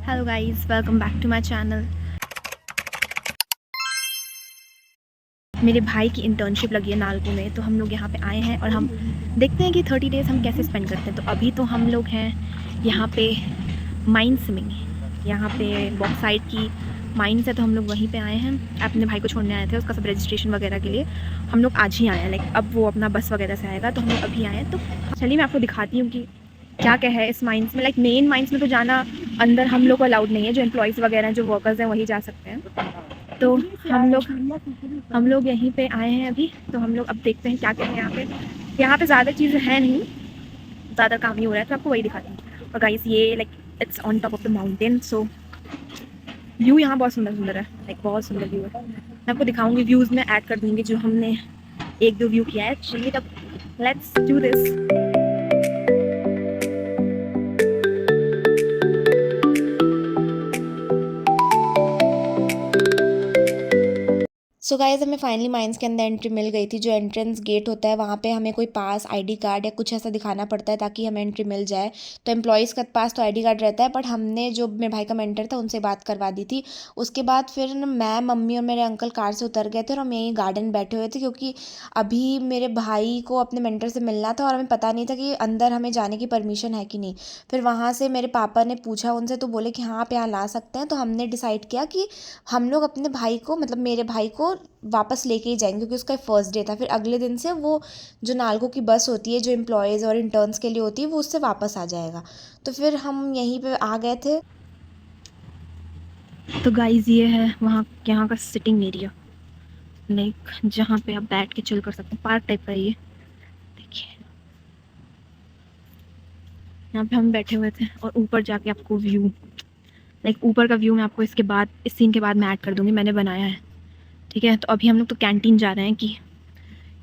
Hello guys, welcome back to my channel. मेरे भाई की इंटर्नशिप लगी है नालको में, तो हम लोग यहाँ पे आए हैं और हम देखते हैं कि 30 डेज़ हम कैसे स्पेंड करते हैं। तो अभी तो हम लोग हैं यहाँ पे माइंस में, यहाँ पे बॉक्साइट की माइंस है, तो हम लोग वहीं पे आए हैं। अपने भाई को छोड़ने आए थे, उसका सब रजिस्ट्रेशन वगैरह के लिए हम लोग आज ही आए हैं। लाइक अब वो अपना बस वगैरह से आएगा, तो हम लोग अभी आए हैं। तो चलिए मैं आपको दिखाती हूँ कि क्या क्या है इस माइंस में। लाइक मेन माइंस में तो जाना अंदर हम लोग को अलाउड नहीं है, जो एम्प्लॉयज़ वगैरह हैं, जो वर्कर्स हैं, वही जा सकते हैं। तो हम लोग यहीं पे आए हैं अभी। तो हम लोग अब देखते हैं क्या क्या है यहाँ पे। यहाँ पे ज़्यादा चीज़ें हैं नहीं, ज़्यादा काम ही हो रहा है, तो आपको वही दिखाती हूँ। और गाइस ये like it's on top of the mountain, so view यहाँ बहुत सुंदर सुंदर है। लाइक बहुत सुंदर व्यू है। मैं आपको दिखाऊंगी, व्यूज़ में ऐड कर दूँगी जो हमने एक दो व्यू किया है। चलिए तब let's do this. So guys हमें फाइनली माइंस के अंदर एंट्री मिल गई थी। जो एंट्रेंस गेट होता है वहाँ पे हमें कोई पास, आईडी कार्ड या कुछ ऐसा दिखाना पड़ता है ताकि हमें एंट्री मिल जाए। तो एम्प्लॉयज़ के पास तो आईडी कार्ड रहता है, बट हमने जो मेरे भाई का मेंटर था उनसे बात करवा दी थी। उसके बाद फिर मैं, मम्मी और मेरे अंकल कार से उतर गए थे और हम यहीं गार्डन बैठे हुए थे, क्योंकि अभी मेरे भाई को अपने मेंटर से मिलना था और हमें पता नहीं था कि अंदर हमें जाने की परमिशन है कि नहीं। फिर वहाँ से मेरे पापा ने पूछा उनसे, तो बोले कि हाँ आप यहाँ ला सकते हैं। तो हमने डिसाइड किया कि हम लोग अपने भाई को, मतलब मेरे भाई को वापस लेके ही जाएंगे, क्योंकि उसका फर्स्ट डे था। फिर अगले दिन से वो जो नालको की बस होती है, जो एम्प्लॉयज़ और इंटर्न्स के लिए होती है, वो उससे वापस आ जाएगा। तो फिर हम यहीं पे आ गए थे। तो गाइस ये है वहाँ यहाँ का सिटिंग एरिया, लाइक जहाँ पे आप बैठ के चिल कर सकते हैं। पार्क टाइप का ये देखिए, यहाँ पे हम बैठे हुए थे। और ऊपर जाके आपको व्यू, लाइक ऊपर का व्यू मैं आपको इसके बाद, इस सीन के बाद मैं ऐड कर दूँगी, मैंने बनाया है। ठीक है, तो अभी हम लोग तो कैंटीन जा रहे हैं। कि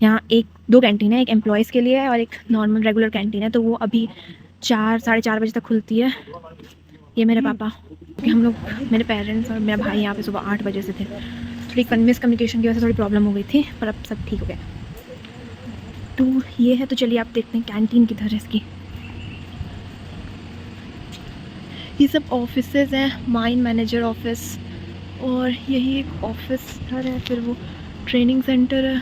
यहाँ एक दो कैंटीन है, एक एम्प्लॉयज़ के लिए है और एक नॉर्मल रेगुलर कैंटीन है। तो वो अभी 4 साढ़े 4 बजे तक खुलती है। ये मेरे पापा, क्योंकि हम लोग, मेरे पेरेंट्स और मेरा भाई यहाँ पे सुबह 8 बजे से थे। थोड़ी मिसकम्युनिकेशन की वजह से थोड़ी प्रॉब्लम हो गई थी, पर अब सब ठीक हो गया। तो ये है, तो चलिए आप देखते हैं कैंटीन किधर है इसकी। ये सब ऑफिसेज हैं, माइन मैनेजर ऑफिस, और यही एक ऑफिस घर है, फिर वो ट्रेनिंग सेंटर है।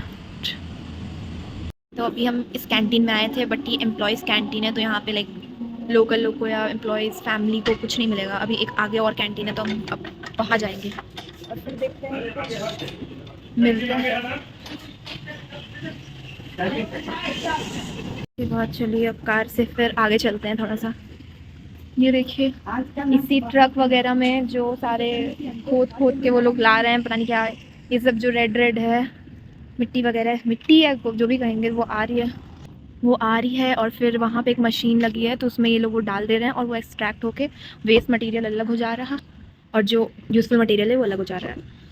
तो अभी हम इस कैंटीन में आए थे, बट ये एम्प्लॉयज़ कैंटीन है, तो यहाँ पे लाइक लोकल लोग को या एम्प्लॉयज़ फैमिली को कुछ नहीं मिलेगा। अभी एक आगे और कैंटीन है, तो हम अब वहाँ जाएंगे और फिर देखते हैं मिलते हैं। उसके बाद चलिए अब कार से फिर आगे चलते हैं थोड़ा सा। ये देखिए, इसी ट्रक वगैरह में जो सारे खोद खोद के वो लोग ला रहे हैं, पता नहीं क्या है। ये सब जो रेड रेड है, मिट्टी वगैरह, मिट्टी है जो भी कहेंगे, वो आ रही है और फिर वहाँ पे एक मशीन लगी है, तो उसमें ये लोग वो डाल दे रहे हैं और वो एक्सट्रैक्ट होके वेस्ट मटेरियल अलग हो जा रहा, और जो यूज़फुल मटेरियल है वो अलग हो जा रहा है।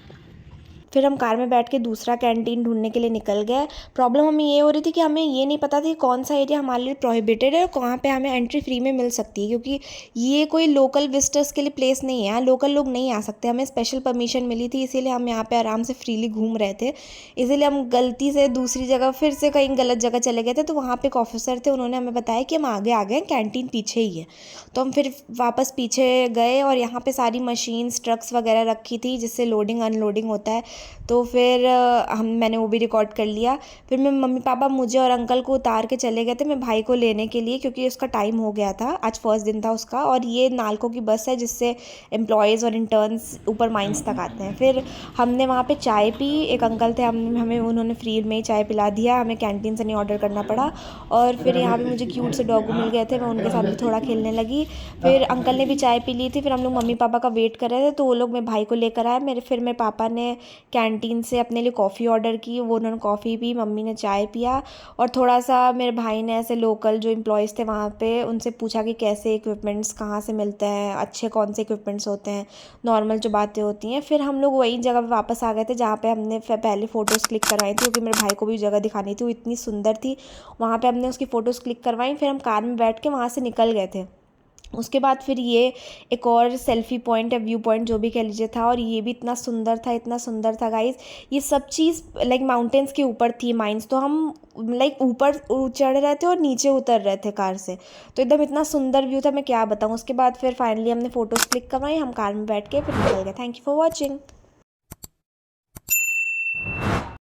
फिर हम कार में बैठ के दूसरा कैंटीन ढूंढने के लिए निकल गए। प्रॉब्लम हमें ये हो रही थी कि हमें ये नहीं पता थी कौन सा एरिया हमारे लिए प्रोहिबिटेड है और कहाँ पे हमें एंट्री फ्री में मिल सकती है, क्योंकि ये कोई लोकल विजिटर्स के लिए प्लेस नहीं है। यहाँ लोकल लोग नहीं आ सकते। हमें स्पेशल परमिशन मिली थी, इसीलिए हम यहाँ पे आराम से फ्रीली घूम रहे थे। इसीलिए हम गलती से दूसरी जगह, फिर से कहीं गलत जगह चले गए थे। तो वहाँ पे एक ऑफिसर थे, उन्होंने हमें बताया कि हम आगे आ गए, कैंटीन पीछे ही है। तो हम फिर वापस पीछे गए और यहाँ पे सारी मशीन्स, ट्रक्स वगैरह रखी थी जिससे लोडिंग अनलोडिंग होता है। तो फिर मैंने वो भी रिकॉर्ड कर लिया। फिर मेरे मम्मी पापा मुझे और अंकल को उतार के चले गए थे मेरे भाई को लेने के लिए, क्योंकि उसका टाइम हो गया था, आज फर्स्ट दिन था उसका। और ये नालको की बस है जिससे एम्प्लॉयज़ और इंटर्न्स ऊपर माइंस तक आते हैं। फिर हमने वहाँ पे चाय पी। एक अंकल थे, हमें उन्होंने फ्री में ही चाय पिला दिया, हमें कैंटीन से नहीं ऑर्डर करना पड़ा। और फिर यहाँ पे मुझे क्यूट से डॉगू मिल गए थे, मैं उनके साथ भी थोड़ा खेलने लगी। फिर अंकल ने भी चाय पी ली थी। फिर हम लोग मम्मी पापा का वेट कर रहे थे, तो वो लोग मेरे भाई को लेकर आए। फिर मेरे पापा ने कैंटीन से अपने लिए कॉफ़ी ऑर्डर की, वो उन्होंने कॉफ़ी पी, मम्मी ने चाय पिया। और थोड़ा सा मेरे भाई ने ऐसे लोकल जो एम्प्लॉयज़ थे वहाँ पे उनसे पूछा कि कैसे इक्विपमेंट्स कहाँ से मिलते हैं, अच्छे कौन से इक्विपमेंट्स होते हैं, नॉर्मल जो बातें होती हैं। फिर हम लोग वही जगह पे वापस आ गए थे जहाँ पे हमने पहले फ़ोटोज़ क्लिक करवाई थी, क्योंकि मेरे भाई को भी जगह दिखानी थी, वो इतनी सुंदर थी। वहाँ पर हमने उसकी फ़ोटोज़ क्लिक करवाई। फिर हम कार में बैठ के वहाँ से निकल गए थे। उसके बाद फिर ये एक और सेल्फ़ी पॉइंट या व्यू पॉइंट जो भी कह लीजिए था, और ये भी इतना सुंदर था गाइज़। ये सब चीज़ लाइक माउंटेन्स के ऊपर थी माइंस, तो हम लाइक ऊपर चढ़ रहे थे और नीचे उतर रहे थे कार से, तो एकदम इतना सुंदर व्यू था, मैं क्या बताऊँ। उसके बाद फिर फाइनली हमने फ़ोटोज़ क्लिक करवाई, हम कार में बैठ के फिर निकल गए। Thank you for watching.